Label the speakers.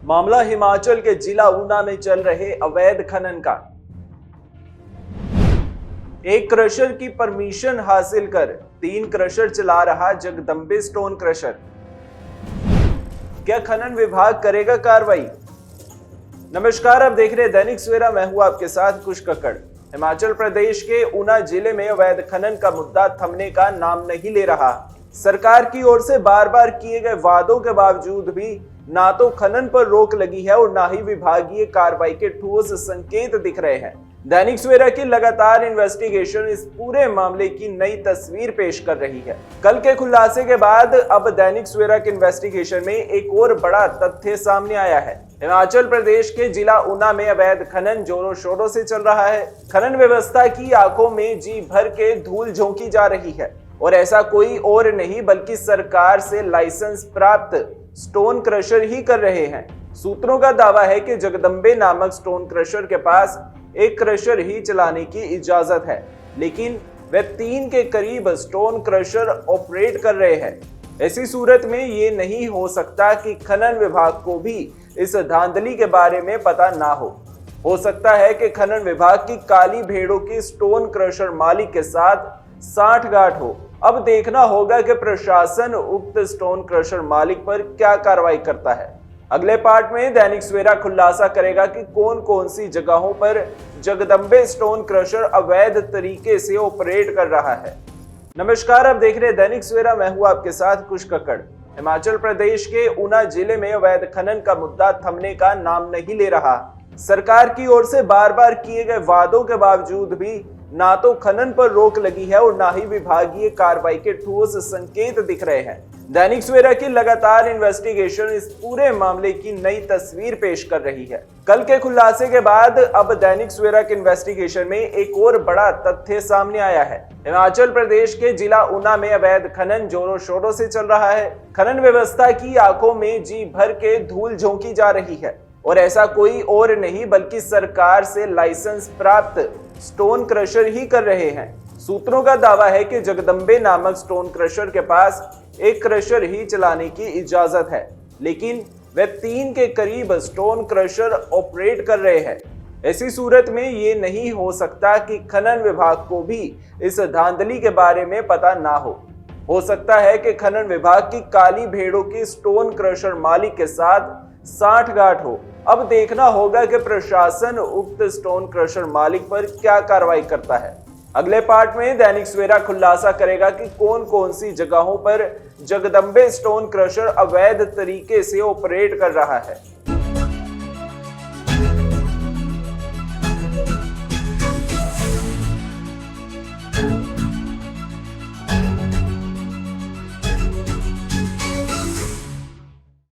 Speaker 1: मामला हिमाचल के जिला ऊना में चल रहे अवैध खनन का। एक क्रशर की परमिशन हासिल कर 3 क्रशर चला रहा जगदम्बे स्टोन क्रशर। क्या खनन विभाग करेगा कार्रवाई? नमस्कार, आप देख रहे हैं दैनिक सवेरा। मैं हूं आपके साथ कुश कक्कड़। हिमाचल प्रदेश के ऊना जिले में अवैध खनन का मुद्दा थमने का नाम नहीं ले रहा। सरकार की ओर से बार बार किए गए वादों के बावजूद भी ना तो खनन पर रोक लगी है और ना ही विभागीय कार्रवाई के ठोस संकेत दिख रहे हैं। दैनिक सवेरा की लगातार इन्वेस्टिगेशन इस पूरे मामले की नई तस्वीर पेश कर रही है। कल के खुलासे के बाद अब दैनिक सवेरा की इन्वेस्टिगेशन में एक और बड़ा तथ्य सामने आया है। हिमाचल प्रदेश के जिला ऊना में अवैध खनन जोरों शोरों से चल रहा है। खनन व्यवस्था की आंखों में जी भर के धूल झोंकी जा रही है और ऐसा कोई और नहीं बल्कि सरकार से लाइसेंस प्राप्त स्टोन क्रशर ही कर रहे हैं। सूत्रों का दावा है कि जगदम्बे नामक स्टोन क्रशर के पास एक क्रशर ही चलाने की इजाजत है, लेकिन वे 3 के करीब स्टोन क्रशर ऑपरेट कर रहे हैं। ऐसी सूरत में ये नहीं हो सकता कि खनन विभाग को भी इस धांधली के बारे में पता ना हो सकता है कि खनन विभाग की काली भेड़ों की स्टोन क्रशर मालिक के साथ साठगांठ हो। अब देखना होगा कि प्रशासन उक्त स्टोन क्रशर मालिक पर क्या कार्रवाई करता है। अगले पार्ट में दैनिक सवेरा खुलासा करेगा कि कौन कौन सी जगहों पर जगदम्बे स्टोन क्रशर अवैध तरीके से ऑपरेट कर रहा है। नमस्कार, आप देख रहे हैं दैनिक सवेरा। मैं हूं आपके साथ कुश कक्कड़। हिमाचल प्रदेश के ऊना जिले में अवैध खनन का मुद्दा थमने का नाम नहीं ले रहा। सरकार की ओर से बार बार किए गए वादों के बावजूद भी ना तो खनन पर रोक लगी है और ना ही विभागीय कार्रवाई के ठोस संकेत दिख रहे हैं। दैनिक सवेरा की लगातार इन्वेस्टिगेशन इस पूरे मामले की नई तस्वीर पेश कर रही है। कल के खुलासे के बाद अब दैनिक सवेरा के इन्वेस्टिगेशन में एक और बड़ा तथ्य सामने आया है। हिमाचल प्रदेश के जिला ऊना में अवैध खनन जोरों शोरों से चल रहा है। खनन व्यवस्था की आंखों में जी भर के धूल झोंकी जा रही है और ऐसा कोई और नहीं बल्कि सरकार से लाइसेंस प्राप्त स्टोन क्रशर ही कर रहे हैं। सूत्रों का दावा है कि जगदम्बे नामक स्टोन क्रशर के पास एक क्रशर ही चलाने की इजाजत है, लेकिन वे 3 के करीब स्टोन क्रशर ऑपरेट कर रहे हैं। ऐसी सूरत में ये नहीं हो सकता कि खनन विभाग को भी इस धांधली के बारे में पता ना हो सकता है कि खनन विभाग की काली भेड़ों की स्टोन क्रशर मालिक के साथ साठगांठ हो। अब देखना होगा कि प्रशासन उक्त स्टोन क्रशर मालिक पर क्या कार्रवाई करता है। अगले पार्ट में दैनिक सवेरा खुलासा करेगा कि कौन कौन सी जगहों पर जगदम्बे स्टोन क्रशर अवैध तरीके से ऑपरेट कर रहा है।